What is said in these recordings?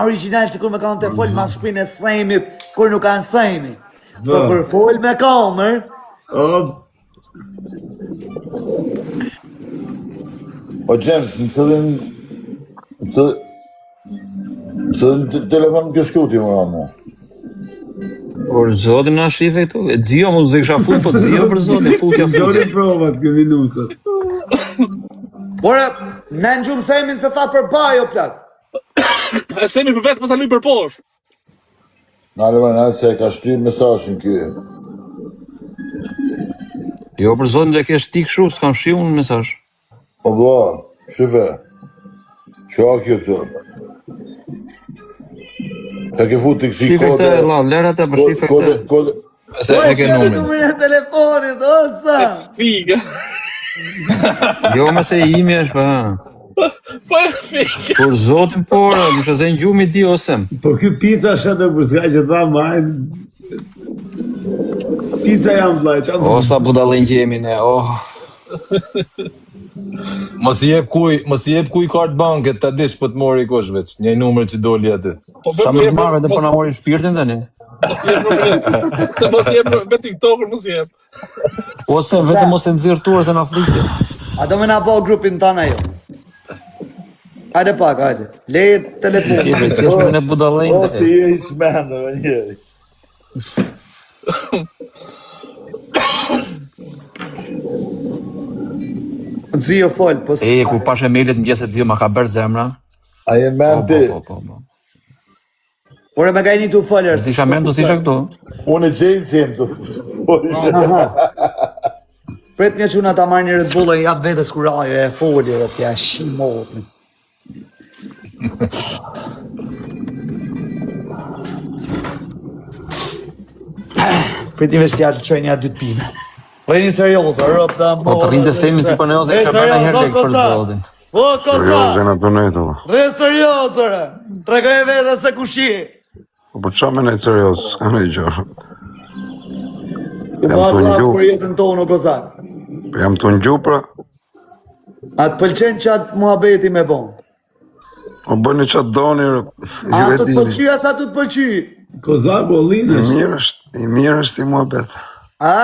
original që kur me kanë të folë ma shpinë e sejmit, kur nuk kanë sejmi. Po për folë me kamër. Po James, në cëllin telefon kjo shkuti më ramu. Por zotin na shife këtu. E Xio mos e kisha fut, po Xio për zotin futja futja. Zotin provat kë minusat. Ora, në në gjumë Semin se tha për bajo plak. Semi për vetë, mësa luj për poshtë. Në se e ka shtyr mesazhin kjo. Jo për zotin dhe kesh ti kështu, s'kam shi unë mesazh. Po bla, shife. Që a kjo këtu? Ka ke fut të kësi kode... Shife këte, la, lera të për shife këte. Se e ke numrin. Numrin e telefonit, osa. Figa. Jo me se imi është pa. Po e figa. Por zotin por, më shëzen gjumi ti osem. Po ky pizza shëtë për s'ka që tha majnë. Pizza jam vlaj, që O, sa budallin që jemi ne, oh. Mos i jep kuj kartë banket, ta dish po të mori kush veç, një numër që doli aty. Sa më të marrë dhe po na mori shpirtin tani. Mos jep me TikToker, mos jep. Ose vetëm mos e nxirr turë se na flikje. A do me na bo grupin tana jo. Hajde pak, hajde. Leje telefon. Shife, që është me ne budallin O, dhe. ti je i shmenë, njeri. Xio fol, po E, kur pash Emilit në gjeset Xio ma ka bërë zemra. A je men ti? Po. por e me ka një të folër. Si isha mendu, si isha këtu. Unë e James jem të folë. Pret një quna ta marrë një Red Bull e jap vetës kur ajo e folje dhe t'ja shimot. Prit një veshkja të qoj një dytë pime. Rejni serioza, rëp të Po të rrinte Semi si për ne ose kisha bërë një herë lek për zotin. O, kosa! Seriozën ato nejto. Re seriozë, re! Tregoj e vetët se kush je. Po qa me nejtë serios, s'ka nej gjërë. Ju Jam ba të Allah ngju. për jetën tonë, o kosa. Jam të ngju pra, A të pëlqen qatë muhabeti me bon? o bëni qatë doni, A ju e të të dini. pëlqy, as a të të pëlqy? Kozako, linë I mirë është i mua betë. A?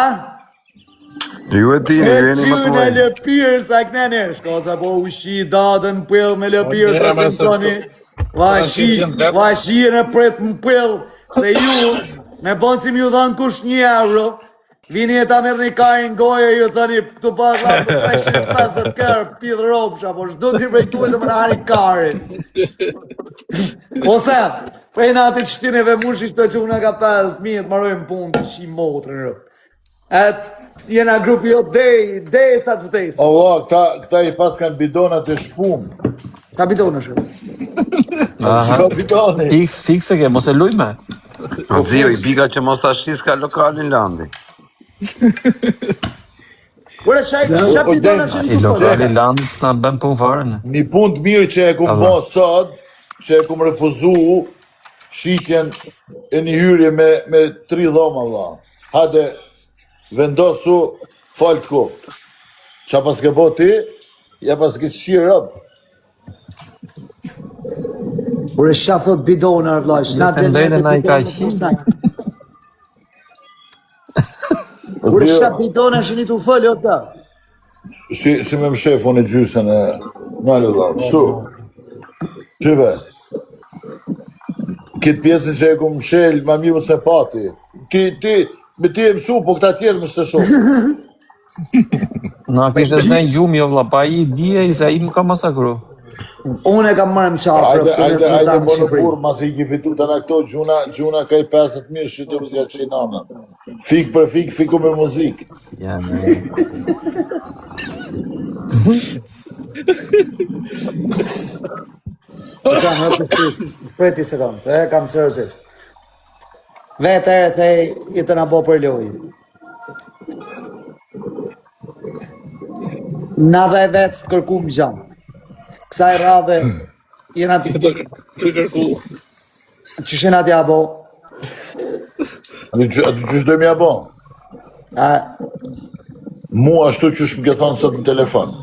Ju e dini, ju e një më të në mëjnë. lëpirë sa kënene, shkoza po ushi datën pëll me lëpirë sa se më toni. Vashi në pret më pëll, se ju, me bonë si m'ju dhanë kush €1, vini e ta merë një kajnë goje, ju thani, këtu pas la për 350 kërë, pidhë ropsha, po shdo t'i vrejtu e të më në hari karin. Ose, prej në atë qëtineve mushi shto që unë ka 5.000, të marojnë punë të shi motrën rëpë. Jena grupi jo dej sa të vtesë. O, këta i pas kanë bidonat e shpum. Ka bidonë shumë. Shko bidoni. Fikse ke, mos e luj me. O Zio, i bika që mos ta shis ka lokalin landi. Ure qa bidona që I një të lokali landit s'na bën punë fare ne. Një punë të mirë që e kumë bo sot, që e kumë refuzu shitjen e një hyrje me 3 dhoma, vla. Hade vendosu falë të koftë. Qa pas ke bo ti, ja pas ke qirë rëpë. Ure qa thot bidona vlash. Na Të ndajnë na i ka qinë. Ure qa bidona që një të fëllë, o ta. Si me më shef unë e gjysën e nalë dha. Shtu. Qyve. Kitë pjesën që e ku më shelë, ma mirë më se pati. Me ti e mësu, po këta tjerë më së të shofë. Na kishte zënë gjumi jo vlla, pa i dije i se ai më ka masakru. Unë e kam marrë më qafrë. Ajde më në burë, mas i ki fitu të në këto, gjuna ka i 50.000 shqytë më zjatë qinana. Fik për fik, fiku me muzikë. Ja, me. Preti sekundë, e kam sërësisht. Vete e thej, i të nga bo për lojë. Na dhe vetë të kërku më gjamë. Kësaj radhe, jena të kërku. Që shena t'ja bo? A të qysh dojmë ja bo? Mu ashtu qysh më ke thonë sot në telefon.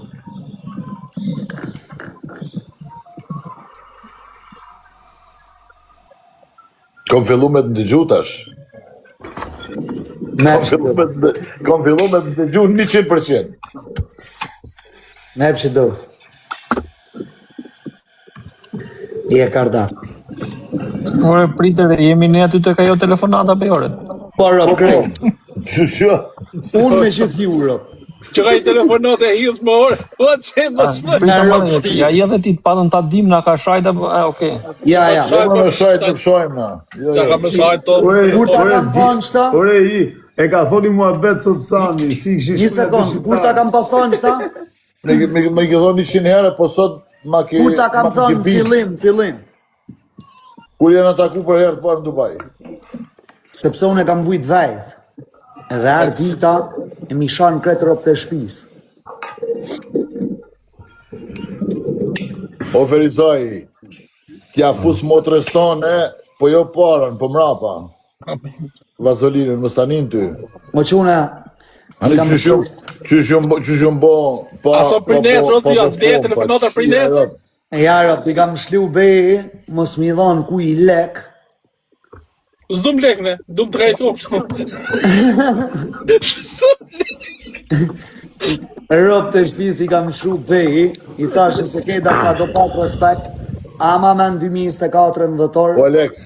Kom fillu me të ndëgju tash. Kom fillu me të ndëgju 100%. Me hep që do. I e karda. Ore, pritër, jemi ne aty të ka jo telefonata për ore. Po, rop, krej. Qëshjo? Unë me që thiu, rop. Që ka i telefonat e hidh më orë. O, që më shpër. Ja je dhe ti të patën ta dim na ka shajta, okej. Ja. Jo me shajt nuk shojmë na. Jo, Ta ka më shajt to. Kur ta kam thonë qëta? Ore, e ka thoni mua bet sot Sami, si kështu. Një sekund, kur ta kam pas thonë qëta? Me i thonë 100 herë, po sot ma ke... Kur ta kam thonë fillim. Kur janë ataku për herë të parë në Dubai. Sepse unë e kam vujt vejt. Edhe arë dita e mi shanë kretë ropë të shpis. O Ferizaj, t'ja fus motrës tone, po jo parën, po mrapa. Vazolinën, më stanin ty. Mo që une... Ani qyshum bo... Aso prines, roti, as dhe telefonata prines. Ja, rop, i kam shliu beji, mos mi dhonë ku i lek. S'dum lekne, dum të rejtu. Rop të shpis i kam shu beji, i thashë se keda sa do pak respekt, ama me në 2024 në dhëtor. O Alex,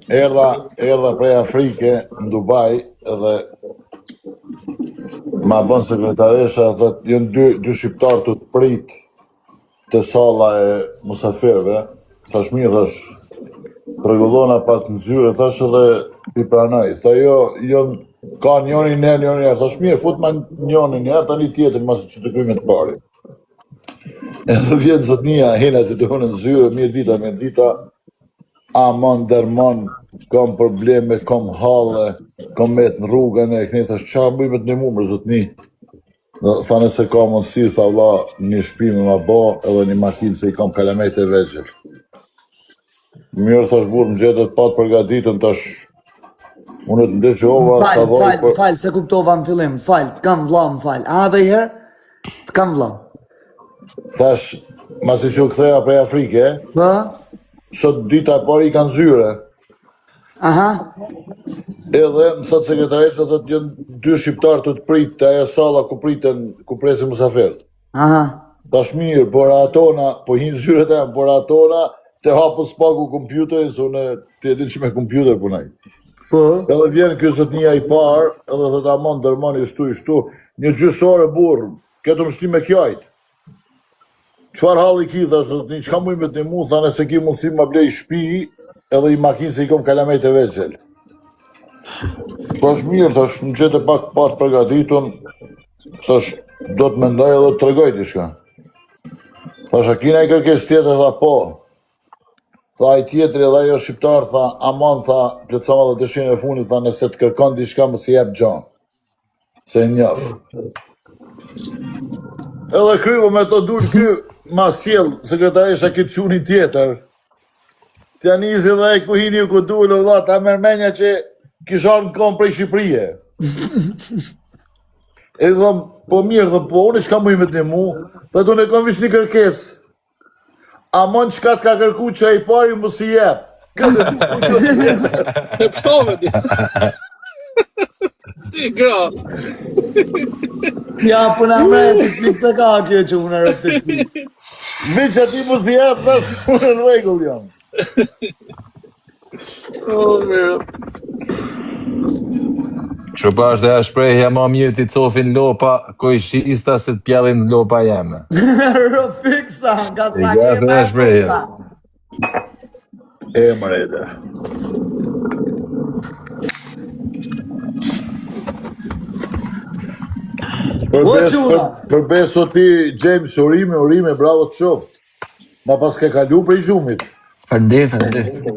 erdha prej Afrike në Dubai edhe ma bën sekretaresha dhe jënë dy shqiptarë të prit të salla e musafirve. Thash mirë, thash, rregullona pak në zyre, thash edhe i pranoj. Tha jo, ka njoni njerë, thash mirë, fut ma njoni njerë, tani tjetër, masë që të kryme të pari. Edhe vjetë zotnia, hena të të hunë në zyre, mirë dita, amon, dërmon, kam probleme, kam halle, kam met në rrugën e këni, thash, qa bëjme të një mumër, zotni? Thane se ka mundësi, tha vlla, një shtëpi me ma ba, edhe një makinë se i kam kalamet e vegjel. Mirë, thash burë, më gjetët patë përgatitën, tash, unë të ndëgjova, ta dhoj... Falë, se kuptova në fillim, falë, të kam vla më falë. A dhe herë, të kam vla. Thash, masi që u ktheja prej Afrike, Bë? sot dita e parë i kanë zyre. Aha. Edhe më thot sekretaresha të janë dy shqiptarë të prit të ajo salla ku presin musafirët. Aha. Tash mirë, por atona, po hinë zyret e por atona të hapën spaku kompjuterin, se une të jetin që me kompjuter punaj. Po? Edhe vjen kjo zotnia i parë, edhe dhe ta mon dërmoni ishtu, një gjysore burë, ketë më shti me kjajt. Qfar halli ki, thash zotni, qka muj me të mu, thane se ki mundësi ma blej shpi, edhe i makinë se i kom kalamet e vegjel. Tash mirë, tash në qete pak pas përgatitun, tash do të mendoj edhe të tregoj diçka. Tash a kina i kërkes tjetër, tha po. Tha i tjetëri edhe ajo shqiptar, tha aman, tha plëtsama dhe dëshinë e funit, tha nëse të kërkon diçka më si jep gjan. Se njëf. Edhe kryvo me të dur ky, ma sjell sekretaresha këtë qunin tjetër. Tja nizi dhe e ku hini ku dullu, dha, ta mërmenja që kisha në kom prej Shqipërije. E dhëm, po mirë, dhe po unë qka mujme të mu, dhe du në kom vish një kërkes. Amon qka të ka kërku që i pari mu si jep. Këtë e du që të tjetër. E pështove ti. Ti gratë. Ja, puna me, të se ka kjo që unë rëpë të shpi. Vi që ti mu si jep, dhe si unë në regull jam. O, mirë. Kështu pa është dhe a shprehja ma mirë t'i cofin lopa, ko i shista se t'pjallin lopa jeme. Rëfiksa, nga të Ja, dhe a shprehja. E mërede. Përbes o ti, James, urime, bravo të qoftë. Ma pas ke kalu prej gjumit. Faleminderit.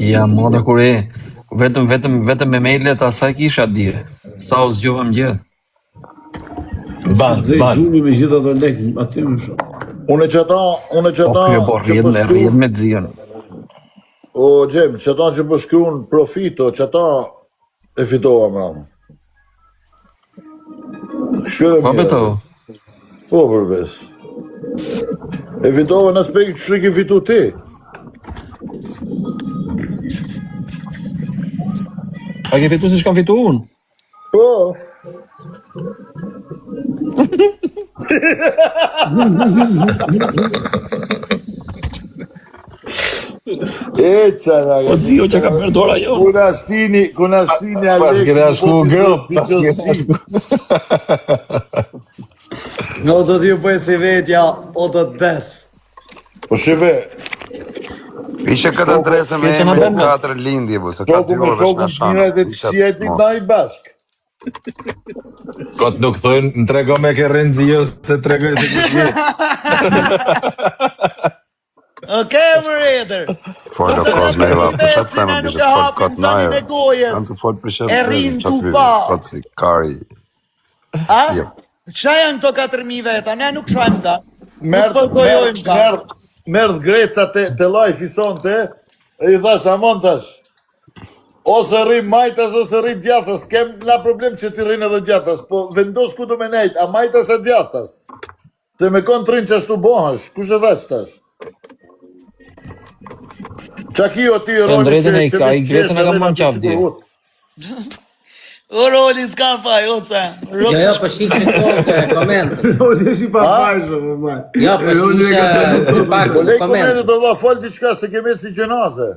Ja, moda kur e, vetëm me mailet asaj kisha dje. Sa u zgjova më gjithë. Ban. Gjumi me gjitha të lekë, aty më shumë. Unë që ta Po, rrjedh me zion. O, James, që ta që përshkruun profito, që ta e fitova më ramë. Shqyre Po mirë. beto. Po, përbes. E fitova në aspekt që ki fitu ti. A ke fitu si shkam fitu unë? Po. E qara. O Zio që ka bërë dora jo. Kunastini Pas Aleksi. kena shku grup. Në do t'ju bëj si vetja, o do t'des. Po shive, Ishe këtë drese me s'ke që na emrin bën, 4 lindje, po se shoku 4 me orë shoku veç njëra dhe të qjeti na i bashk. Kot nuk thojnë, në trego me ke Renzio, se tregoj se këtë je. Okej, më reder. Folë kos me eva, po qatë thema bishe të folë këtë najër. Janë të folë për shetë E rinë qatë tu vizë, pa. këtë si kari. A? Jo. Qa janë këto 4.000 veta? Ne nuk shajmë ta. Merdh Greca te life i sonte, e i thash, amon thash, ose rrim majtas, ose rrim djathtas, kem na problem që ti rrin edhe djathtas, po vendos ku do me nejt, a majtas e djathtas? Se me kon të rinë që ashtu bohash, kush e thash tash? Qa kjo ti roli drejtën e që ka, i Grecën e ka më qaf dje. O roli s'ka faj, o sa. Jo, po shifë të komentë. Roli është i papajshëm, o maj. Jo, po shifë pak Po në lej komentë. komendet do dha fol diçka se kemi si gjenaze.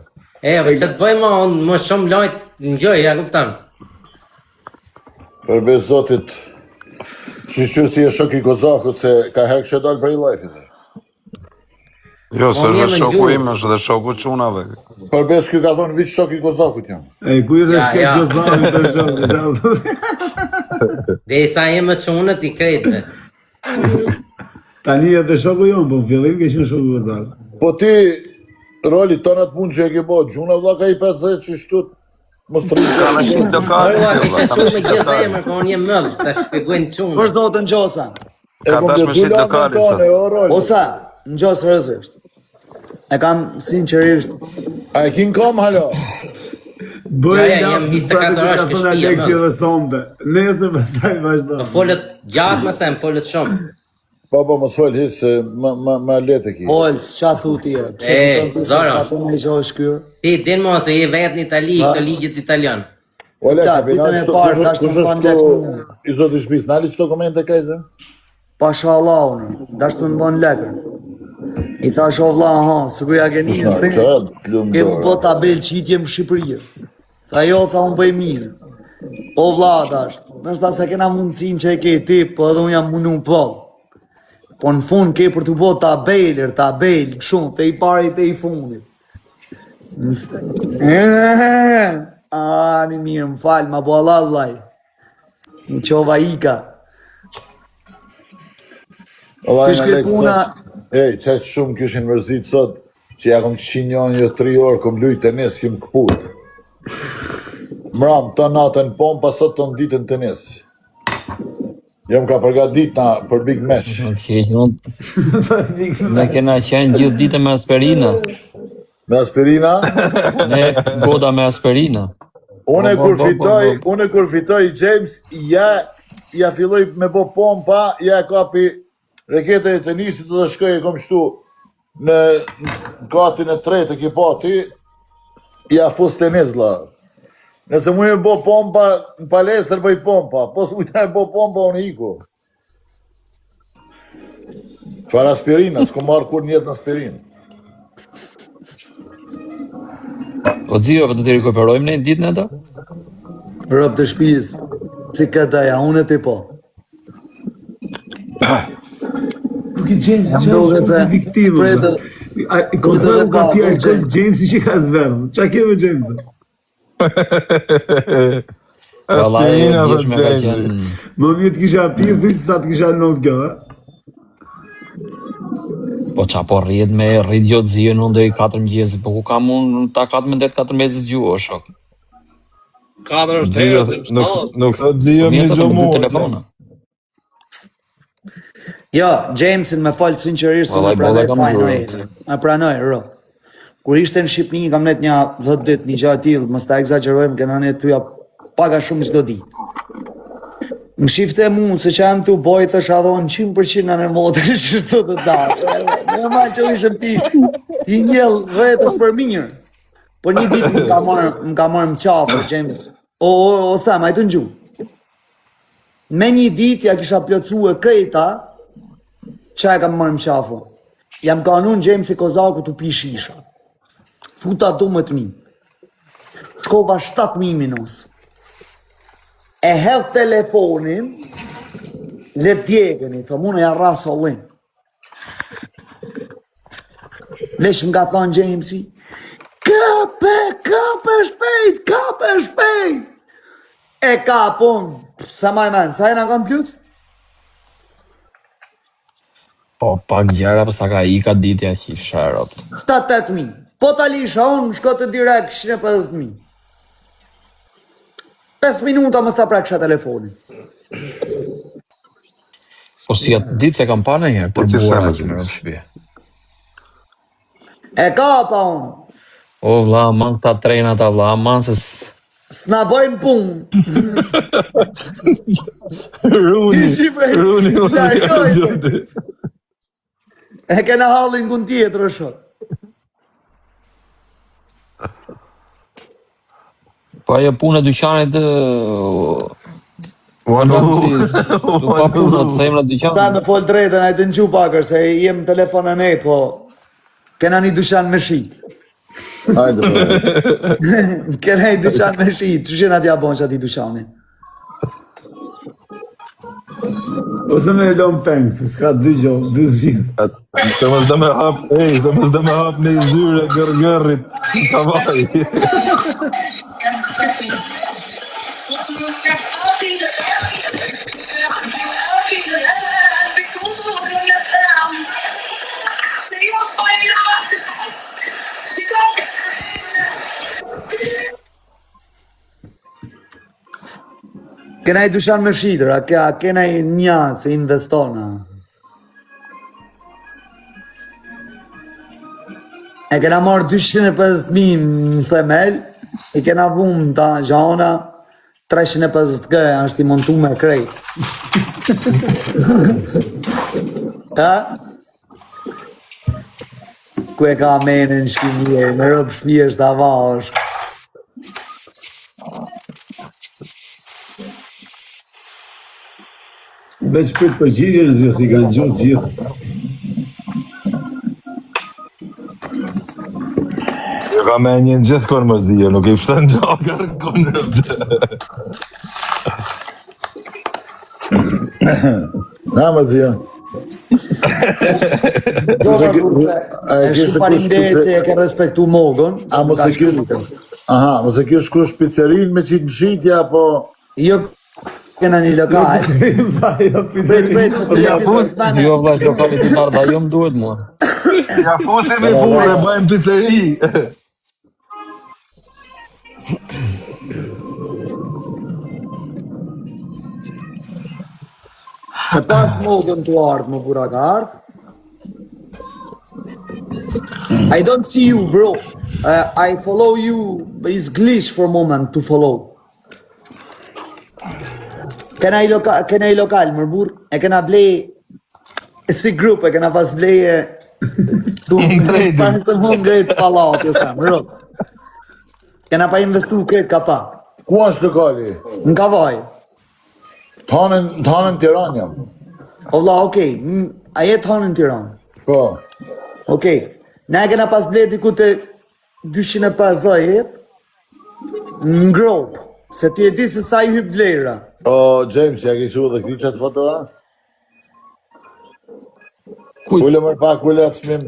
Po që të bëjmë më shumë lojt në gjoj, ja kuptan. Përveç zotit, që si e shok i Kozakut se ka herë kështë dalë për i life-it. Jo, se mirë është me shoku gjuhë. im, është dhe shoku qunave. Përveç kjo ka thonë vitë shok i Kozakut jam. E, ku i rëshke Ja. Gjozani të shumë. Dhe i sa jemë çunët i krejtë. Tani edhe shoku jonë, po në fillim ke qenë shoku Gjozani. Po ti, roli tonat mund që e ke bo, gjuna vla ka i 50 që shtut, mos të Ka në shqitë rritë. lokali, Ua, valla, kisha ka në qunë me shqitë gjithë lokali. emër, po unë jem mëllë, ta shpjegojnë Për qunë. zotën Gjosa. Ka tash me shqitë lokali, sa. o roli. Osa, në gjosë rëzësht. E kam sinqerisht. A e kin kom halo? Bëj Ja, jem lapsus 24 pra që orë ka shke thonë shtëpia, Aleksi më. dhe sonte. Nesër pastaj vazhdo. Po folët gjatë më se më folët shumë. Po, mos fol his se ma lete ki. Olës, qa thuti e? Pse E, më të Zara. s'ka të me që është kjo? Ti din mo se je vetë në Itali, këto ligjet italian. Ole, Da, se bina, ditën e parë, tash kush më është kanë këto lekë. i zoti shpis, nali qëto komente kajtë? Pasha Allah unë, dash të ndonë lekër. I thash o vla, ha, së kuja ke njës Kusna, të qatë, lumë ke mu dorë. po tabel që i tjem Shqipëria. Tha jo, tha unë bëj mirë. O vla, dash, nështë se kena mundësin që e ke ti, po edhe unë jam mundu po. Po në fund ke për të bo tabel, shumë, te i pari, te i fundit. A, mi mirë, më falë, ma bo Allah, vlaj. Në qova ika. Valla, Kish në ke Alex, puna- qaq shumë kishin mërzit sot, që ja kom 100 jo 3 orë, kom lujt tenis, jum këput. Mram, të natën pompa, sot të në ditën tenis. Jam ka përgatit na për big match. Ne kena qenë gjithë ditën me aspirina. Me aspirina, Ne goda me aspirina. une kur fitoj James, ja filloj me bo pompa, ja kapi rekete e tenisit dhe shkoj e kom shtu në katin e tretë e kipati, ja fus tenis la. Nëse mu e bo pompa, në palestër bëj pompa, po s'mujta e bo pompa, unë iku. Qfar aspirina, s'ko marrë kur njetë në aspirinë. O Zio, po do t'i rikuperojmë ne ditën e ta? Rob të shpis, si këta ja, unë e ti po. Po ki James që duket është se si viktimë. prej Kosovo ka pja James. alkohol Jamesi që ka zverdhë. Qa ke me Jamesa? Vallai, Aspirina e dhe ndjeshme ka Jamesi. qenë. Më mirë të kisha pi, thuj sa të kisha nëtë kjo, ha? Po qa po rrit jo të Zio në ndër i 4 mëgjesit, po ku kam unë ta 14 meses gjuhë, o shok. 4 është Zio, herë, nuk thot Zio mi Mirë të gjo më mu. dy telefona. Jo, Jamesin me falë sinqerisht, unë Vallai, e pranoj bolla kam fajnë bërë. e pranoj, ro. Kur ishte në Shqipni, kam net një 10 dit, një gjatë tillë, mos ta egzagerojmë, kena net tuja paga shumë çdo ditë. Më shifte mu, se që jam të boj, të shadhon 100% në motër që shtu të dalë. Normal që ishëm ti i njëllë vetës për mirë. Po një ditë më ka marrë më qafë, James. O Sam, a i të në gjuhë. Me një dit ja kisha plotësu e krejta, qa e kam mërë më qafu. Jam kanun Gjemsi Kozaku të pi shisha. Futa do më të mi. Shkova 7.000 minus. E hedh telefonin, le djegeni, thë mune ja rrasë ollin. Lesh më ka thonë Gjemsi, kape shpejt. E kapon, sa ma e menë, sa e nga kam pljuc? Po, pak gjera, për sa ka i ka ditja që i shërop. 7-8.000. Po ta lisha unë, shko të direkt 150.000. 5 minuta më sta praksha telefonin. Po si atë ditë se kam pa në herë, të Po që buara sa që më më rëmë të shpje. E kapa unë, O, vla, man këta trenata, vla, man se s'na bojnë punë. Runi, Ishi prej- Runi, Largoj se. Runi. E kena hallin kun tjetër o shok. Po ajo punë e dyqanit One Tu pa punë të thejmë në Ta dyqan. me fol drejtën, a i të në gju pakër, se jem telefon e ne, po kena një dyqan me shi. Hajde, po. Kena një dyqan me shi, që shena t'ja bon që ati dyqani? Ose me lom peng, s'ka dy gjohë, dy zhinë. Se mos dhe me hap, se mos dhe me hap në i zyre gërgërit, kavaj. Kena i dyqan me shidër, a kena i njatë se investona. E kena marrë 250.000 në themel, i kena vumë ta gjana, 350 gëja, është i montu me krejt. Ha? Ku e ka menën shkimje, me rëpë shpjesht avash. Veç për përgjirje në zhjo, si kanë gjohë gjithë. Jo ka me një në gjithë konë më zio, nuk i pështën gjakër konë rëptë. Na më zia. Gjova ke- kurse, a e e kishte shumë farinderit kush që e ke respektu mogën. A mos e kish... Aha, mos e kish kush pizzerinë me qitë në shitja, po... Jo, kena një lokal. Pret, se të jepi se s'mane. Jo, vla, lokalit të tarda, jo më duhet mua. Ja fusim i fure, bëjmë pizzeri. Të pas modën të ardhë, më bura ka ardhë. I don't see you, bro. I follow you, but it's glitch for a moment to follow. Kena i lokal, më burë, e kena blej, si grup, e kena pas blej, tu panë të më ngrejt palat, jo sa, më rëtë. Kena pa investu kretë ka pa, Ku është lokali? në kavaj. Tanën Tiran jam. O vla, okej, a jetë hanë në Tiranë? Po. Okej, ne e kena pas blej diku të 250 në gropë, se ti e di se sa i hyp vlera. O, James, ja ke shu dhe kri qatë foto, a? Kujt? Ule mërë pak, ule atë shmim.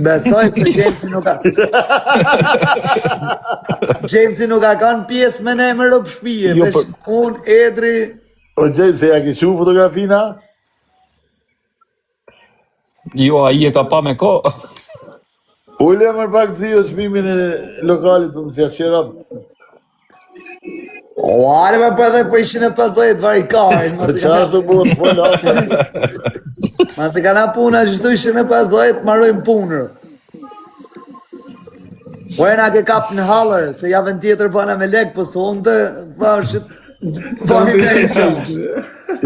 Besoj se Jamesi nuk ka... Jamesi nuk ka kanë pjesë me ne më rëpë shpije, Jo, veç unë, Edri... O, James, ja ke shu fotografina? Jo, a i e ka pa me ko. Ule mërë pak të zio shmimin e lokalit, të më si atë qerapt. O, ale me për dhe për 150 varikarin. Të qashtë të bunë, folë atë. Ma se ka na puna që shtu 150, marrojmë punër. Po e na ke kap në halër, se javën tjetër bëna me lek, po sonde, thashit...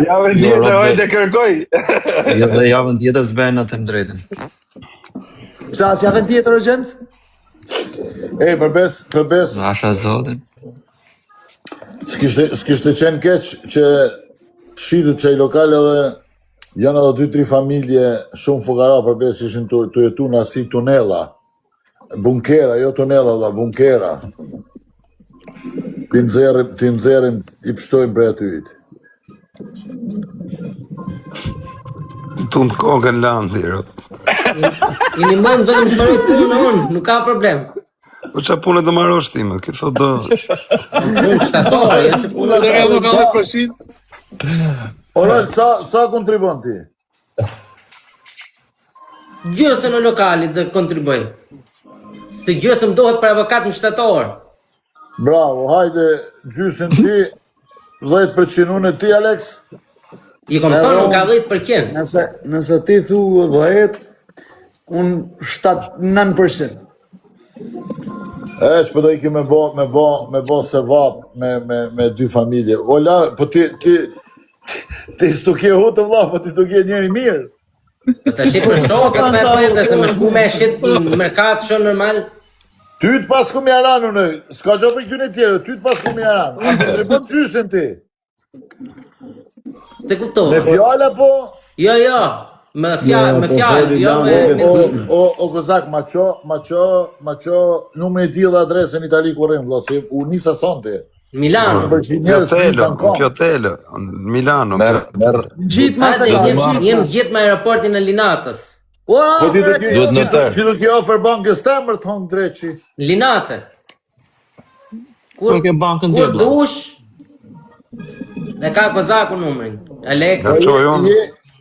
Javën tjetër, hajde kërkoj. Jo, dhe javën tjetër s'bejnë në të më drejten. Psa, si javën tjetër o Gjems? Përbes, Asha zotin. s'kishte qenë keq që shitet që i lokal edhe janë edhe 2-3 familje shumë fukara përbes ishin të jetu në si tunela. Bunkera, jo tunela dhe bunkera. Ti nxerrim i pështojmë për atyrit. Tu në kokën landi, ro. I një mëndë vetëm të marrë punë unë, nuk ka problem. Po qa punë të marrosh ti, më, këtë thot do. Punë shtatore, jo që punë Dhe edhe ka 100%. Oral, sa kontribon ti? gjysën në lokalit dhe kontriboj. Të gjysëm dohet për avokat në shtator. Bravo, hajde gjysën ti, 10% unë e ti, Alex? I kom thonë nuk ka 10%. Nëse ti thu 10, unë 9%. Që përdo iki me bo se vap me 2 familje. Ola, po ti s'tu kje hutë vla, po ti t'u kje njëri mirë. Po të shqip në shokët me bëjtë, se më shku me shqip në mërkat shumë normal. Ty të pas ku mi aran unë, s'ka gjo për këtyn e tjere, ty të pas ku mi aran. A kontribon gjysën ti? Se kupto? Me fjalla po? Jo, me fjallë, jo me... O Kozak, ma qo numri ti dhe adresën Itali Kurim, vla, se u nisa sonte. Milano. Pjotello, Milano. Gjitë ma se ka. Jem gjithë me aeroportin në Linatës. Po ti Duhet në tërë. do t'ju ofer bankës temër të hongë dreqi. Linate. Kur ke bankën Kur tjetër? dush, dhe ka Kozaku numrin. Alex.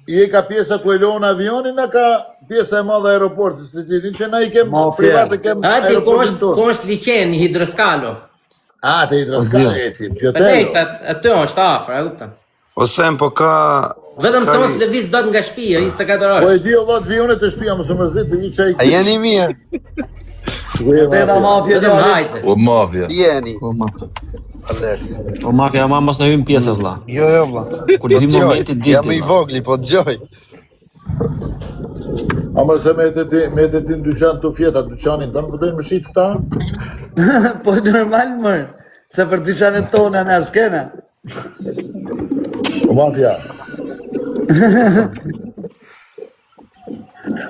Je ka pjesa ku e lonë avionin, a ka pjesa e madhe aeroportit, se ti që na i kem private, kem Ati, aeroportin tonë. ku është liqen i hidroskalo. Te hidroskale e ti, Përdej, pjotello. se aty është afër, e kupta. Ose po ka... Vetëm se mos lëviz dot nga shtëpia, 24 Po orë. e di o dhët vionet e shpia, mësë mërzit të një qaj A jeni mirë? Teta mafja Vetëm djali. hajte. O mafja. Jeni. Po mafja, ma mos në hymë pjesë, vlla. Jo, vla. Kur ti momenti ditë. Jam i vogli, po t'gjoj. A mërse me e ti në dyqan të fjeta, dyqanin tënë, përdojnë më shqitë këta? Po normal mërë. Se për dyqanet tona në askena. O mafja.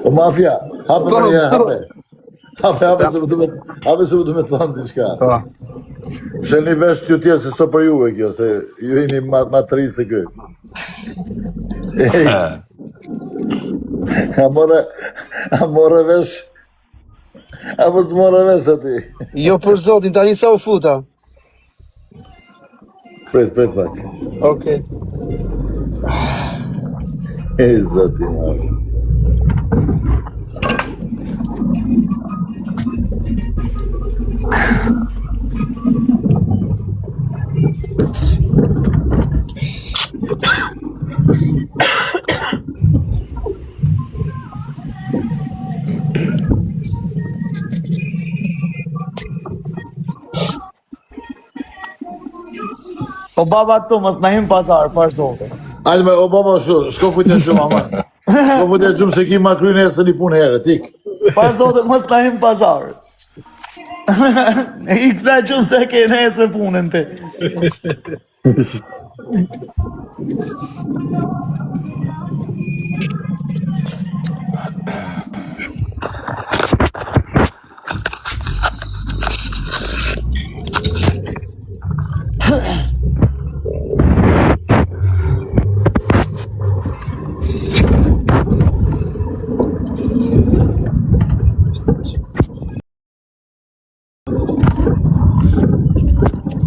O mafja, hape më një, hape. Hape se më du me thonë t'i shka. Shëni vesh t'ju tjerë se so për juve kjo, se ju jeni ma të ri se kë. A more vesh, a mos more vesh ati. Jo për zotin, tani sa u futa. Pret pak. Okej. E zoti marë. Po baba tu, mos na him pazar, par zote. Ajde me, o baba shko futjen gjumë, aman. Shko futjen gjumë se ki ma kryne e së një punë herë, tik. Par zote, mos na him pazar. I këpla gjumë se ke në esër punën ti.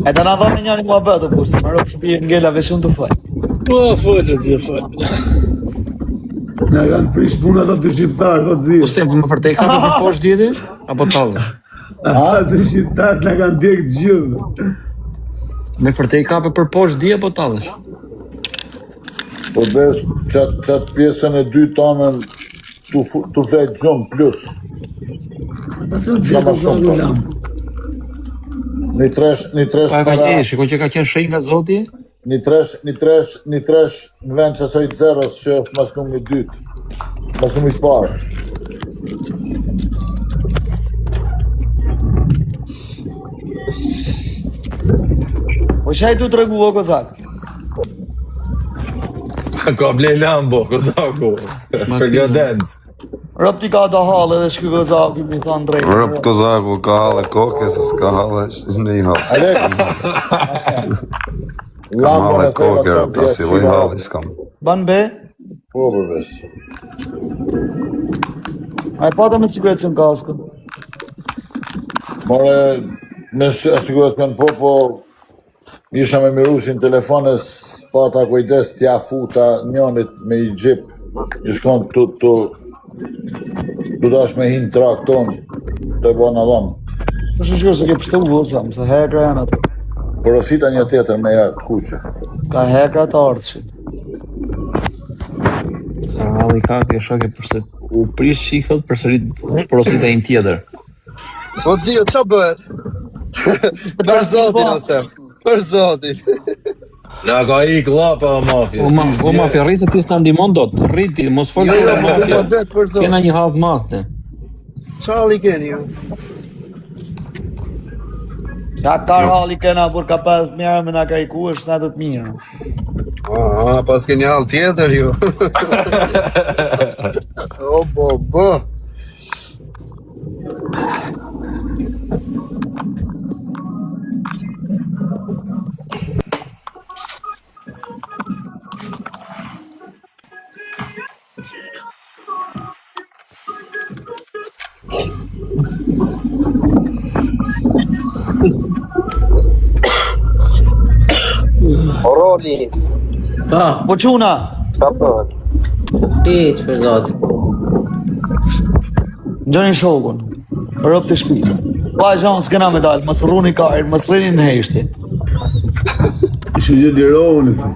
E të na dhoni njëri mua bëtë, kur se më ropë shpije ngella veshun të faj. Po, folë, zje, folë. Na kanë prish puna ato të shqiptarë, do të zi. Po se, po më vërtej ka për poshtë djeti? Apo tallë? Ata të shqiptarë na kanë djekë të gjithë. Me vërtej ka për poshtë dje apo tallësh? Po vesh qatë pjesën e 2 tonën të vejtë gjumë plus. Pasë u gjithë zonë lamë. Një tresh Pa ka para, shiko që ka qenë shenjë nga Zoti? një tresh në vend që asoj të zeros që është mas numri 2, mas numri të parë. Po çaj du tregu o kozak. Ka blej Lambo, Kozaku. Për gradencë. Rob ti ka da hall edhe shky kozak, mi thon drejt. Rëp Kozaku ka hale koke, se s'ka hale në i hale. Alex. Kam Lambo hale në theva koke, sa pra si loj hale s'kam. Ban be? Po përveç. Ai pata me sigurisht në kaskën. More, me sigurat kanë po, isha me Mirushin telefones, pata kujdes t'ja futa njonit me i gjip, i shkon tu dash me hin trakton, të bëna dham. Po shqyr se ke pështu gusam, se hekra janë atë. Porosita një tjetër me jarë t'kuqe. Ka hekra të ardhëshit. Sa halli ka ke shoke përse u prish qik thot përsërit porosita im tjetër. Po Gio, qa bëhet? Për zotin ose. Për zotin. Na ka ik lapa o mafja. O mafja, rri se ti s'na ndihmon dot. Rriti, mos fol Jo, se jo, mafja. po det për zotin. Kena një hall të madh te. Qa halli keni ju? Qa kar halli kena për ka 5 mjerë me na ka i ku është në të mirë. Pas keni hall tjetër ju. O, bo. Roli, Pa, Po quna, qa bëhet? hiç për zotin. gjoni shokun, rob të shpis. Pa gjonë s'kena me dalë, mos rruni kajrë, mos rrini në heshti. Ishu gjë lironi, thë.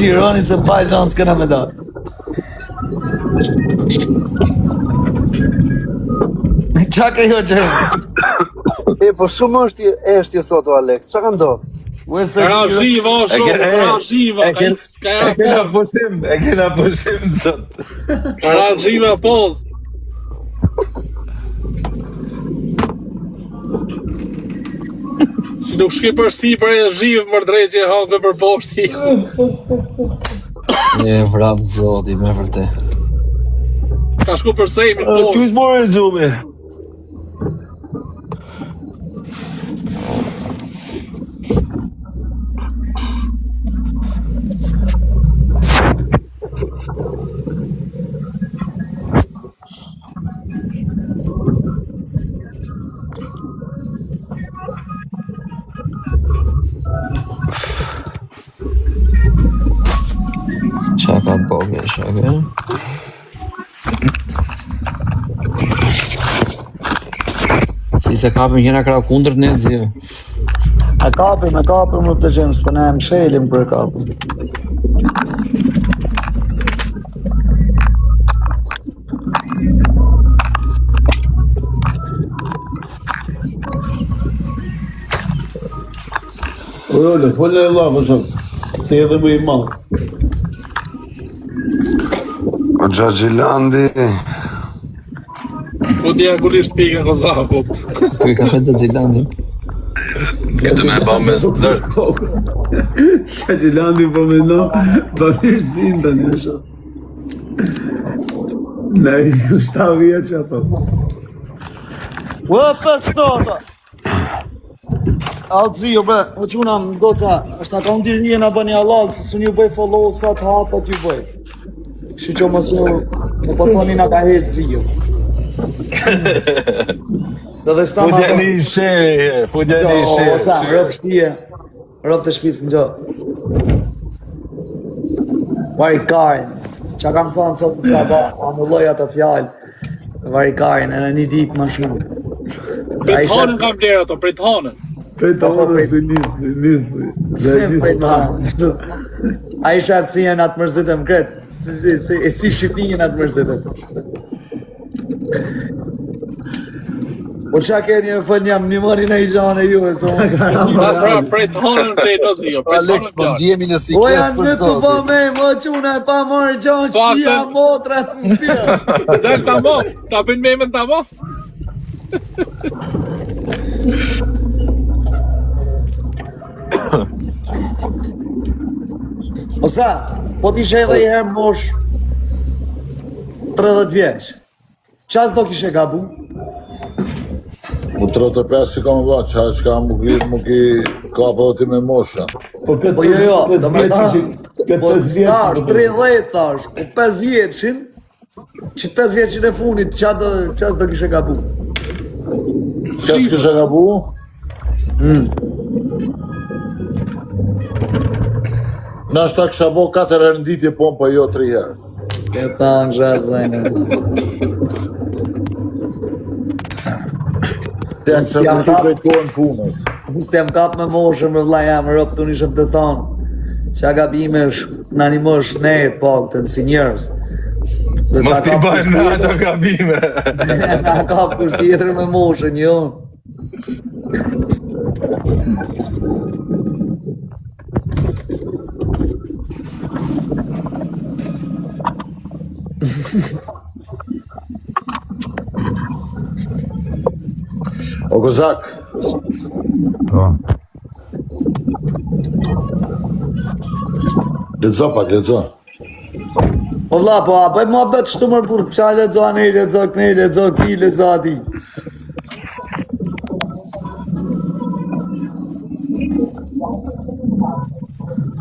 Lironi se pa gjonë s'kena me dalë. Qa ka jo James? Po shumë është eshtje sot o Alex, qa ka ndodhë? Where's Garaziva, o shumë, garaziva, E kena pushim sot. garaziva poz. Si nuk shki për si për e zhivë më drejt që e hangë për poshtë iku. E vrap zoti, me vërtet. Ka shku për sejmi Ty poshtë. s'more gjumi. Qa ka boge, shoke? Si se kapim qena krau kundër ne, zio. E kapim më të James, për ne e më shelim për e kapim. O jole, folle e la, po shumë. Se edhe më i malë. O Gjagilandi, Po diagonisht pika Kozaku. Kuj ka fet të Gjilandi? Këtë me ba me zërt. Qa që landi po me no, pa mirësin të një shumë. Ne, ju shtavija që ato. Ua, pestota! Alzio, be, o quna më goca, është na kam dirë një në bëni halal, se su një bëj follow sa të hapa t'ju bëj. Shë që mos ju, më po thoni nga ka hezë zio. Dhe shta ma Futja një sheri herë, futja një o sheri. ca, rëp shtije, rëp të shpisë në gjo. Varikajnë, që kam thonë sot në sabah, anulloj atë fjallë, varikajnë, edhe një ditë më shumë. Brithanën kam lera ato, Brithanën. Prej të onës të nisë. Dhe nisë. A i shafë si jenë atë mërzitëm kretë, si Shqipinjën atë mërzitëm. Po qa keni e fëll njëm, një mëri në i gjane ju e so më Pra, Brithanën të zio, Alex, po ndjemi në Po siklet janë për në të po zotin. me, mo quna e pa morë gjonë qia motrat në pjë. Del ta mo, ta bëjnë memën ta mo. Ose, po t'ishe edhe i herë mosh 30 vjeç. Qas do kishe gabu? Mu 35 që kam vla, qka mu ki ka për ti me mosha. Po këtë Po jo, do me ta, këtë po 5 vjeç. stash, 30 tash, po 5 vjeçin, që 5 vjeçin e funit, qas do kishe gabu? Qas kishe gabu? Nash ta kësha bo 4 herë në ditje po jo 3 herë. Këta në zhazajnë. Se më të bejkohen punës. Së jam kap me moshën me vla jam rëpë të nishëm të thonë. Qa gabimesh në animosh ne po këtë si njërës. Mos t'i bajmë me ato gabime. Na kap kështë tjetër me moshën, jo. O Kozak, ledzo pak, ledzo. Po vla, po a bëj mua bet shtu mërë kur qa ledzo, anë i ledzo, këne i ledzo, ki ledzo ati.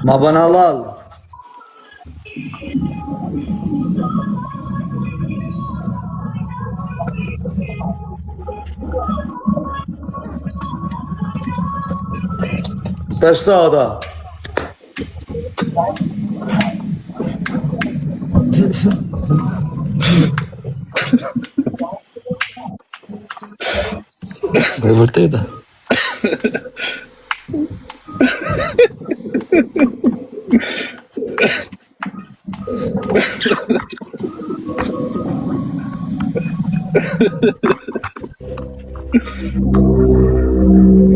Ma bën halal. Peshtata. E vërteta.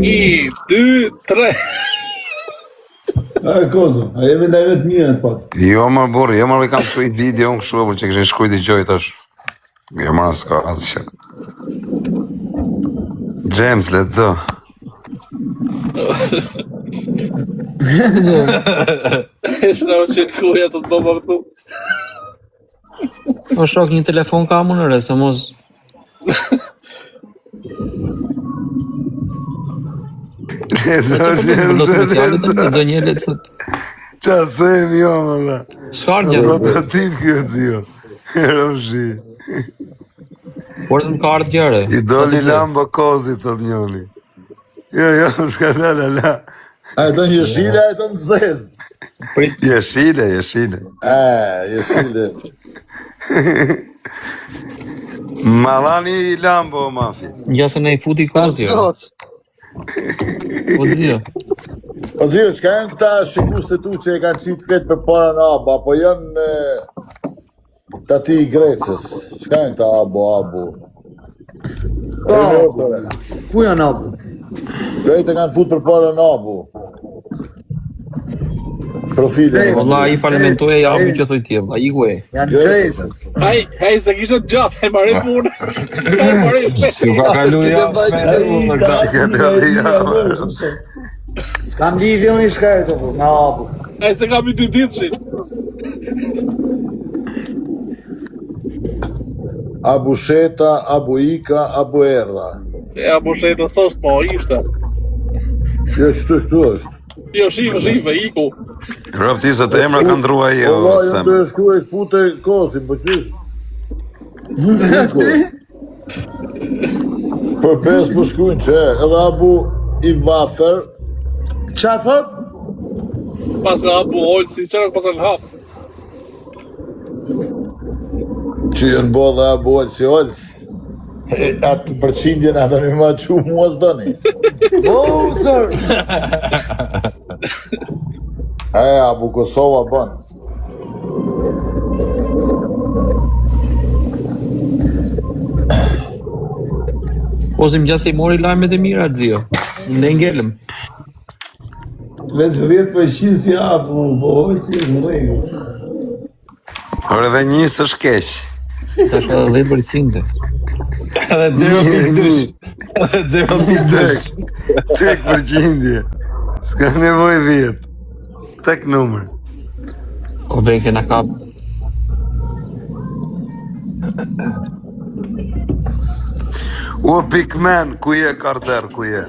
I, 2, 3. A kozo, a jemi ndaj vetë mirë të patë. Jo më burë, jo më i kam shkujt video në kështu, për që këshin shkujt i gjoj tash. Jo më s'ka asë që. James, let's go. E shna u qenë kuja të të bëma këtu. O shok, një telefon ka më nëre, se mos... Ledzo një lecët. Qa sejmë jo më dhe. Shkar gjë? Prototip kjo të zio. Roshi. Por të më ka ardhë gjëre. I doli lamba kozi të njoni. Jo, s'ka dala la. A e të një jeshile, a e të në zezë. Jeshile. Jeshile. Ma dhani lambo, mafi. Gjasë në i futi kozi. Po zio. O zio, qka janë këta shikus të tu që e kanë qitë këtë për para në abo, apo janë të ati i Grecës? Qka janë këta abo? Ku janë abu? Krejtë e kanë fut për para në abo. Profile. Valla, i falimentoj e jabu që thoi tje, valla, i gue. Janë krejtë. Hej, se kishtë të gjatë, hej mare punë. Hej mare punë. Si ka kalu ja, S'kam lidhjo një shkajtë, me abu. Hej, se kam i 2 ditë shi. Abu Sheta, Abu Ika, Abu Erda. E a bu shetë nësështë, po, ishte. Jo, qëtu është. Jo, shive, iku. Rëfti se të emra kanë drua i o Allah, jënë sem. të e shku e fute kosin, po qysh? Për 5 po shkujnë që, edhe Abu i Wafer, Qa thot? Pas ka hapu ojtë, si qërë pas e në hapë. që jënë bo dhe Abu Olsi Olsi. Atë përqindjen atë një ma që mua s'doni. Oh, sir! Abu Kosova bën. Ose më gjasë i mori lajmet e mira, zio. Ne ngelëm. Veç 10% si Abu, po si në rregull. Por edhe njësë është keq. Tash edhe 10%. Edhe 0.2. Edhe 0.2. Tek përgjindje. S'ka nevoj 10. tek numër. O beke na kap. O Big Man, ku je Carter, ku je?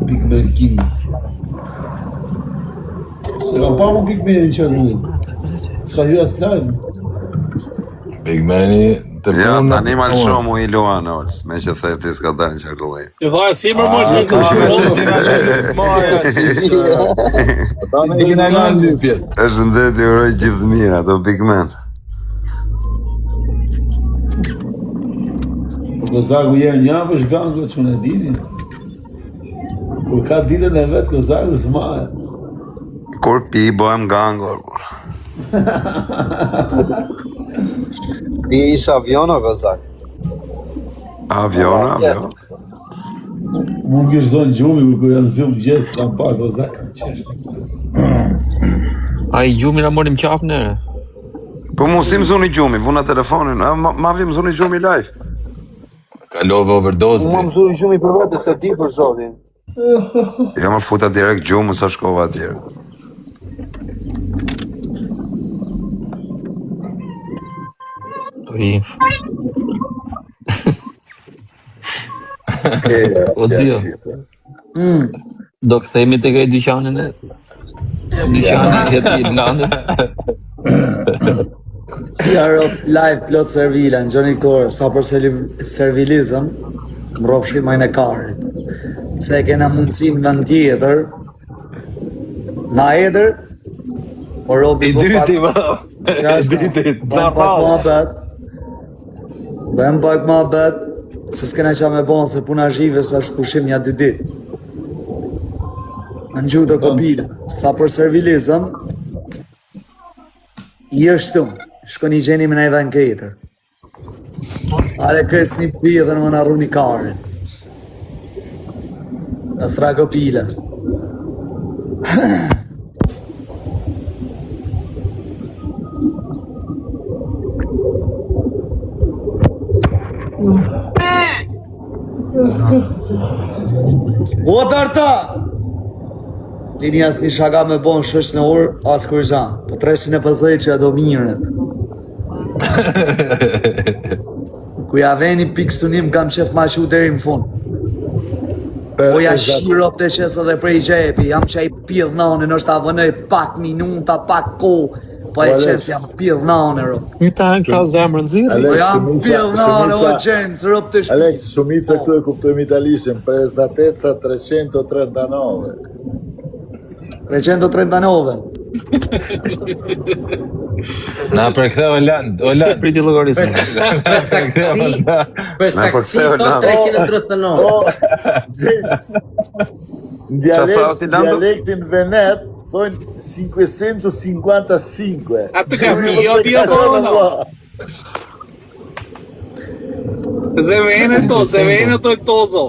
Big Man King. Se kam pa mu Big Man që rrujnë. S'ka ju as live. Big Mani të Ja, punë. tani ma lëshomu i Luan, Olës, me që theti s'ka dalë që akullaj. Ju dha si më mojt me Ta me i kina lanë lypjet. Është ndeti uroj gjithë mira, ato Big Man. Kozaku jenë një është gango që në dini. Kur ka ditën e vetë Kozaku s'maje. Kur pi i bojmë gangor, por. Ti ish avion o Kozak? Avion. Mu ngish zonë gjumi, kur janë zjumë gjestë, kam pa Kozak, kam qeshtë. Ai gjumi na morim qafë nere. Po mu si mësuni gjumi, vuna telefonin, ma vi mësuni gjumi live. Kalove overdose. Mu më mësuri shumë i për vetë se di për zotin. Ja më futa direkt gjumë, sa shkova atjerë. O zio. Do kthehemi tek ai dyqanin e dyqanin e Irlandës. Europe live plot servila, në gjoni këtore, sa për servilizëm, më rofshi majnë e karit. Se kena mundësin në në tjetër, na edër, por robi I dyti, vë. I dyti, zarral. Bëjmë pak ma bet, se s'kena qa me bon se puna zhive sa është pushim një 2 dit. Në gjuhë të kopilë, sa për servilizëm, i është tumë, shkoni gjeni me nejve në kejtër. Ale kës një pijë dhe në më në arru një karin. Astra kopilë. O tërta! Ti një asë një shaka me bon shësh në orë, asë kur zhanë, po 350 që do mirët. Ku ja veni piksunim kam qef ma shu deri në fund. Po ja shirop të qesë dhe prej gjepi, jam që i pidh nane, nështë ta vënej pak minuta, pak ko, po e qesë jam pidh nane, ro. Një ta në këta zemrën zirë. Po jam pidh nane, o gjenë, së rop të shpi. Alex, shumica këtu e kuptojmë italishin, prezateca 339. 339. Na përkthe Oland. Priti llogarisë. Për saksi to 339. James, dialektin venet, thonë 555. Atë ka jo bono. Se vene to tozo.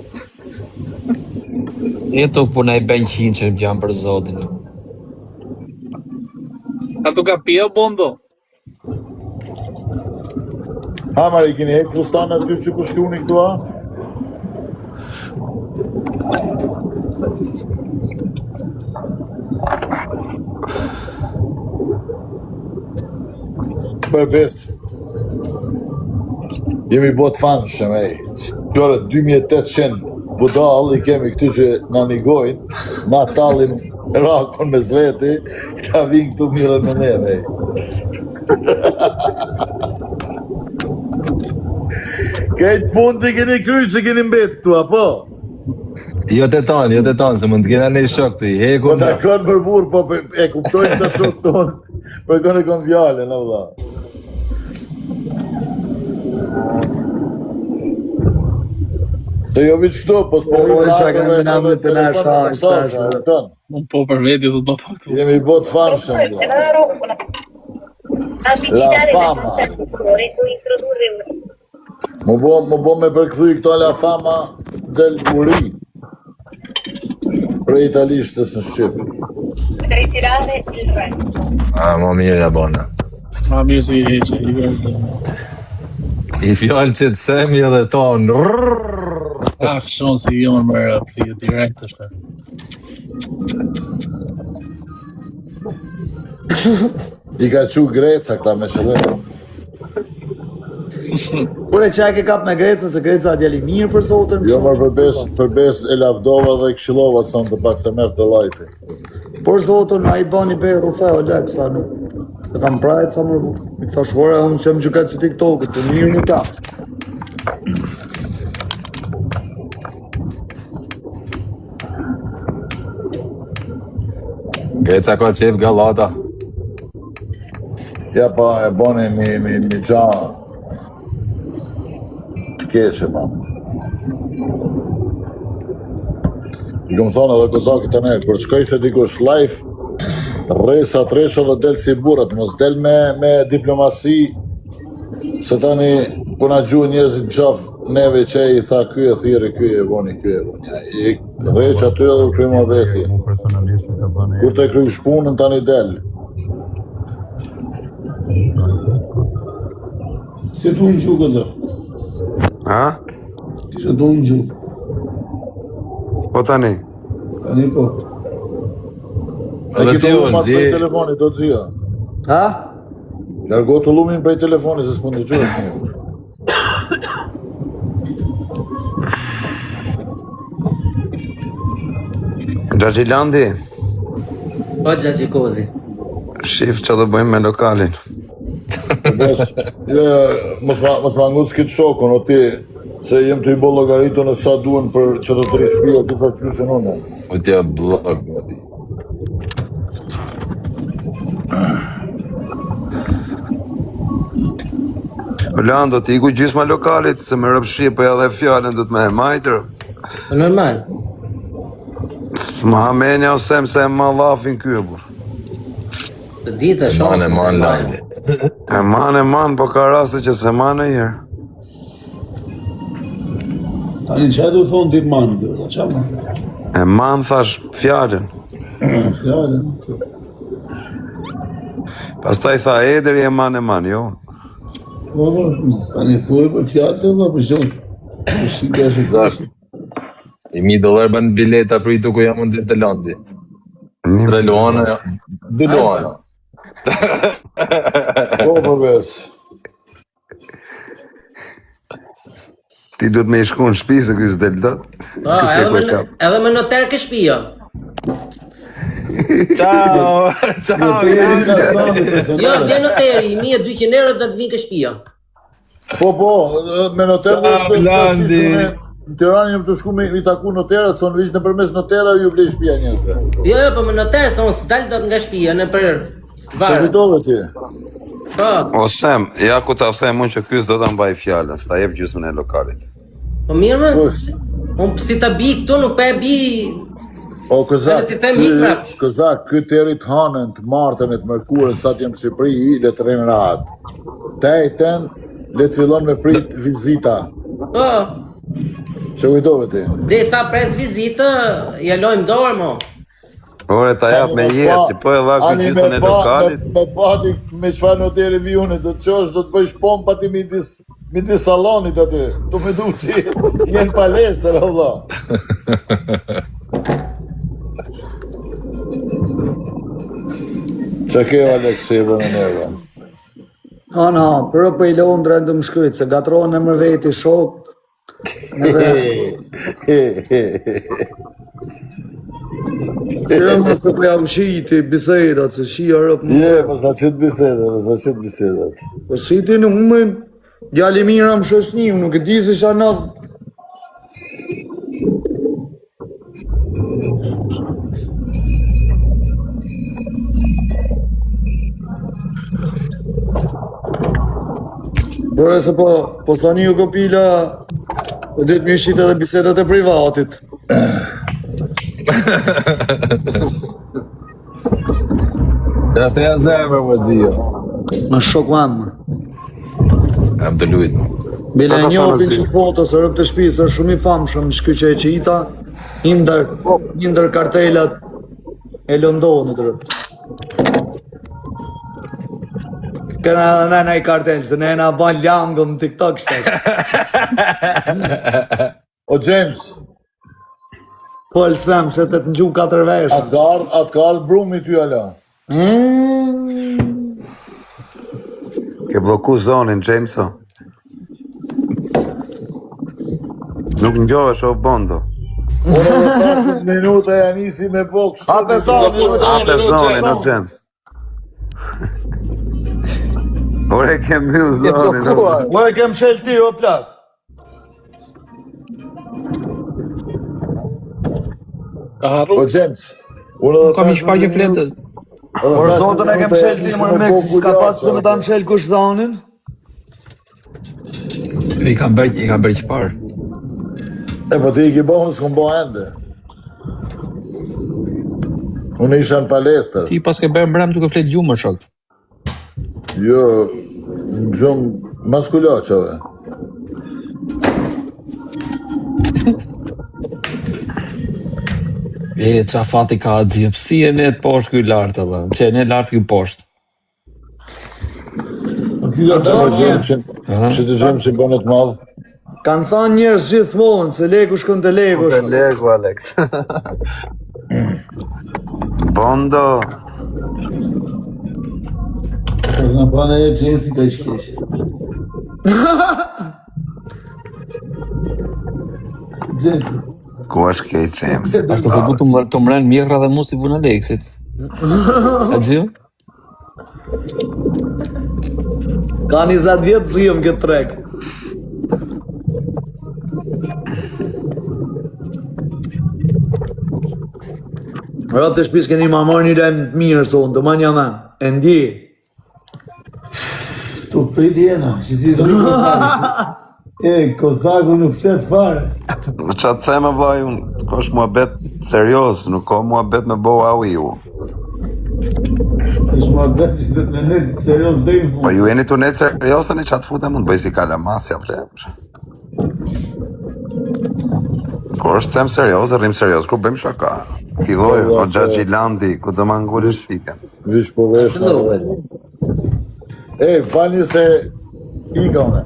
Eto po na i bën 100 që jam për zotin. Atë ka pia bondo. Hamar, i keni hek fustanat kjo që ku shkruni këtu, a? Përbes. Jemi bot fanshëm, ej. Qore 2800 budal i kemi këtu që na nigojnë, na talin rakon me zveti, këta vinë këtu mirën me neve, ej. Këtë punë të keni kryjë që keni mbet këtu, apo? Jo të tanë, se mund të kena nej shok të i heku. Po të akord për burë, po e kuptojnë të shok tonë, po e kone kon fjale, në vla. Se jo vich këtu, po s'po Un po për veti do të bëj këtu. jemi bot famshëm, vla. La fama. Më bo me përkthy këto la fama del uri. Për italishtës në Shqipë. Më mirë ja bona. Ma mirë se i heqe. I fjallë që të semi edhe tonë. Kështon si jo më mërë për direkt është. I ka qu Greca këta me shëllet. Kure që ke kap me Grecën, se Greca djeli mirë për sotën. Jo më përbes e lavdova dhe këshilova son të pak se merë të lajfi. Por sotën, a i bani be rufe o lek, sa nuk. E kam prajt, sa më i këta shkore, unë që më gjuket si TikTok-ët, të mirë një ka. Greca ka qef Galata. Ja pa e boni një qa të keqe, man. I këmë thonë edhe kozakit të nejë, kur shkojshte dikush live, resa tresho dhe del si burat, mos del me diplomasi, se tani kuna gjuhë njerëzit gjaf neve që i tha ky e thiri, ky e boni. I req aty edhe kry më veti. Kur të kry shpunën tani del. Se du në gjukë dhe. Ha? Si që du në gjukë. Po tani? Tani po. E ki të lumat prej telefonit, do të zia. Ha? Largo të lumin prej telefonit, se s'pun të gjuhë. Gjagilandi, Po Gjaxhi Kozi. shif që do bëjmë me lokalin. Mos ma ngut s'kit shokun, o ti, se jem të i bo logaritu në sa duen për që të tri shpia, ti tha qysin une. O t'ja blog, gati. Orlando, ti iku gjysma lokalit, se me rëpshri për edhe fjallën du të me e majtër. Po normal. Ma hamenja o sem se e ma lafin kjo, bur. Të ditë e shohë. Man, landi. E man, po ka raste që se man e jërë. Tani që du thonë ti manë, dhe qa manë? E man thash fjallën. Fjallën. Pastaj tha ederi e man, jo. Po, tani thuaj për fjallën dhe për gjonë. Për shqipja që kështë. $1,000 bën bileta për i të ku jam unë të landi. 3 luana, 2 luana. Po, përbes. Ti du të me i shku në shpi se kësë del dot. Po, edhe me noter ke shpia. Ciao, Jo, vjen noteri, 1.200 euro do të vinë ke shpia. Po, me noter Ciao, Landi. Në Tiranë jam të shku me i taku noterat, son vish në përmes notera ju blej shpia njësve. Jo, po me noter, se unë s'dal do të nga shpia, në për Që varë. kujtove ti? Po, O sem, ja ku ta them unë që kys do ta mbaj fjallën, s'ta jep gjysmën e lokalit. po mirë më, Kush? unë si ta bi këtu, nuk pa e bi. O, Kozak, Ti them hik prap. Kozak, ky terit hanën, të martën e të mërkurën, sa t'jem Shqipëri, le të rinë rahat. Tejten, le të fillon me prit vizita. Po, Që kujtove ti? dhe sa pres vizitë, ja lojmë dorë, mo. Ore ta jap me jetë, që po e dha këtë gjysmën e lokalit. Me pati me çfarë noteri vi unë, do të qosh, do të bëjsh pompa ti midis salonit aty. Tu me du që jenë palestër, Allah. Që kjo Aleksi e bënë neve? Ana, për për i Londra në të më shkryt, se gatronë në më veti shok. Më së përja u shiti bisedat, se shia rëpë më. Je, mos na qëtë bisedat, Po shiti në umën, djali mira më shoshni, unë nuk e di se shana. Por e se po thani ju kopila, e dhe të mjë shita dhe bisedat e privatit. Që është e ja zemër, më zio. Më shokuam, më. Am të lujt. Bile e njopin që foto së rëpë të shpisë është shumë i famshëm, shkyqe e qita, indër kartelat e Londonit rëpë. Këna edhe nëna i kartel, se nëna ban langëm TikTok shtek. O James, Po Elsem, se të të ngju 4 veshë. atë ka ardhë brumi ty ala. Ke bloku zonin, Jameso. Nuk ngjohesh o Bondo. Unë edhe 15 minuta ja nisi me bokë. Hape zonin, Hape zonin, o James. Ore ke mbyll zonin, o. Mo e kem shel ti, o plak. Ka harru. O James, unë edhe Kam i shpaqe fletët. Por zotën e kem shel ti, më me kësi s'ka pas për me ta më shel kush zonin. I kam bërë që parë. E po ti i ki bëhën s'kom bo ende. Unë isha në palestër. Ti pas ke bërë mbrëm duke fletë gjumë, shok. Jo, në gjumë maskuloqove. Qa fati ka Axio, si e ne të poshtë këj lartë, dhe. Që e ne lartë këj poshtë. Që të gjemë që bënë të madhë. Kanë thonë njerës gjithmonë, se leku shkon të leku. Të legu, Alex. Bondo. Po zna pana e Jamesi ka ishkesh. James, Ku është kej James? Ashtu fillu të mrenë mjekra dhe mu si puna Alexit. Axio? Ka 20 vjetë zhjëm këtë trek. Rëtë të shpis keni ma marrë një lejmë të mirë, sonë, të manja me. E ndi. tu prit jena, që si zonë Kosaku. Kosaku nuk flet fare. Qa të theme vaj, unë kosh mua bet serios, nuk ko mua bet me bo au ju. Është mua bet që të me net serios dhe i Po fund. ju jeni të net serios të një qatë fute mund bëj si kalamasja, plem. Kur është them serios, rrim serios, kur bëjmë shaka. Filloj, o Gjaxhi Landi, ku do ma ngullish thiken. Vish po vesh. E, falni se ika une.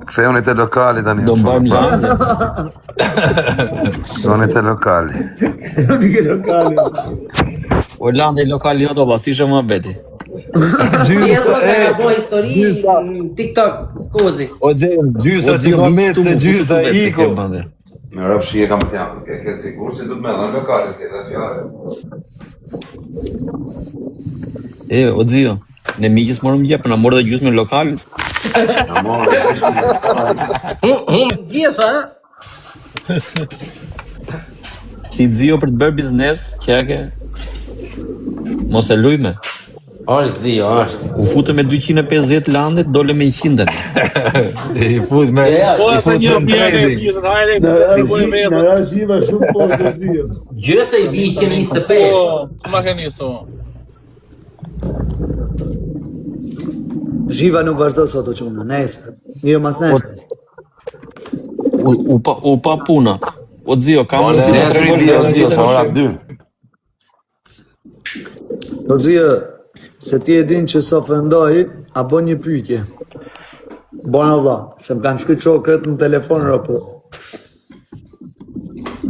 Kthejuni te lokali tani. Do mbajmë landë. Kthejuni te lokali. Nuk e lokali. O landë i lokali jo do basishe më beti. Pjesë ka bo histori në TikTok, kozi. O James, gjysa që ka metë se gjysa iko. Me rëfshi e kam të janë, ke sigur që du të me dhe në lokali, si e dhe fjare. O Xio, ne miqës morëm gjepë, na morë dhe gjysmë në lokal. Në morë, Gjitha, Ti Xio për të bërë biznes, qeke, mos e lujme. është Xio, është. U futë me 250 landet, dole me 100. i fut me... Po e se një pjene, pjesën hajle, Në ra shiva shumë po të zio. Gjëse i vi 125. Po, ma ke njëso. Zhiva nuk vazhdo sot o qunë, nesër. Jo mas nesër. U pa puna. O Xio, kam Ne shri bia, Xio, sa ora 2. Do zhjë, se ti e din që së ofendoj, a bo një pyetje. Bona valla, se më kanë shkruar çokret në telefon rapo.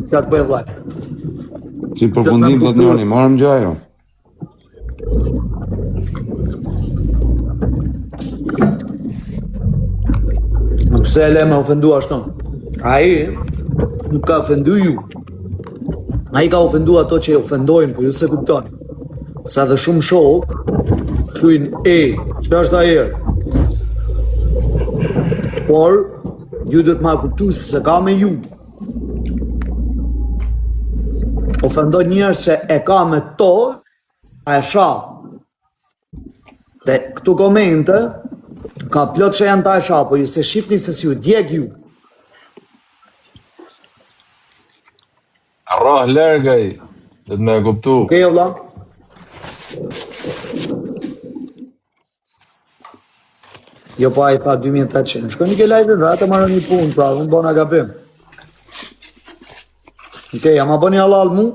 Ka të bëj vllaj. Që përfundim do të njoni, morëm gjajo. Në pse e le me ofendu ashtu? Ai nuk ka ofendu ju. Ai ka ofendu ato që e ofendojnë, po ju se kuptoni. Sa dhe shumë shok, shkruajnë që është ajer. Por, ju dhëtë ma kuptu se ka me ju. Ofendoj njerë se e ka me to, a e sha. Dhe këtu komente, ka plot që janë ta e sha, po ju se shifni se si ju djeg ju. Arrah lërgaj, dhe të me e kuptu. Okej, vlla? Jo, po a i tha 2800. Shkoni ke live dhe atë marrë një punë, pra, unë bona gabim. Okej, ama bëni halal mu,